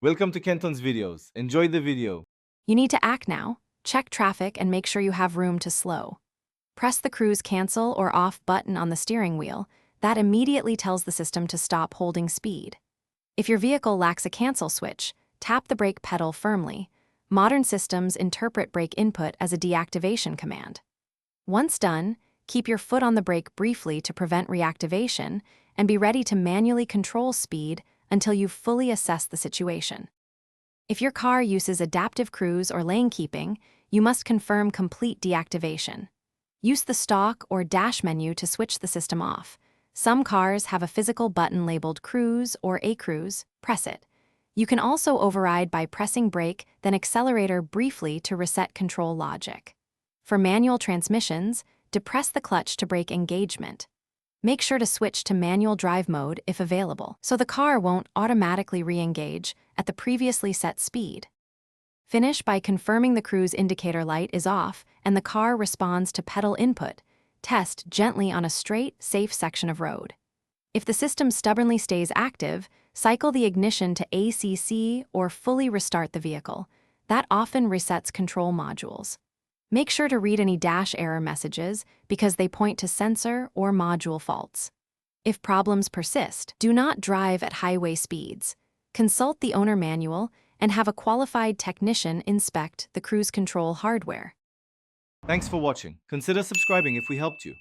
Welcome to Kenton's videos. Enjoy the video. You need to act now. Check traffic and make sure you have room to slow. Press the cruise cancel or off button on the steering wheel. That immediately tells the system to stop holding speed. If your vehicle lacks a cancel switch, tap the brake pedal firmly. Modern systems interpret brake input as a deactivation command. Once done, keep your foot on the brake briefly to prevent reactivation and be ready to manually control speed until you've fully assessed the situation. If your car uses adaptive cruise or lane keeping, you must confirm complete deactivation. Use the stalk or dash menu to switch the system off. Some cars have a physical button labeled cruise or A-cruise. Press it. You can also override by pressing brake, then accelerator briefly to reset control logic. For manual transmissions, depress the clutch to break engagement. Make sure to switch to manual drive mode if available, so the car won't automatically re-engage at the previously set speed. Finish by confirming the cruise indicator light is off and the car responds to pedal input. Test gently on a straight, safe section of road. If the system stubbornly stays active, cycle the ignition to ACC or fully restart the vehicle. That often resets control modules. Make sure to read any dash error messages because they point to sensor or module faults. If problems persist, do not drive at highway speeds. Consult the owner manual and have a qualified technician inspect the cruise control hardware. Thanks for watching. Consider subscribing if we helped you.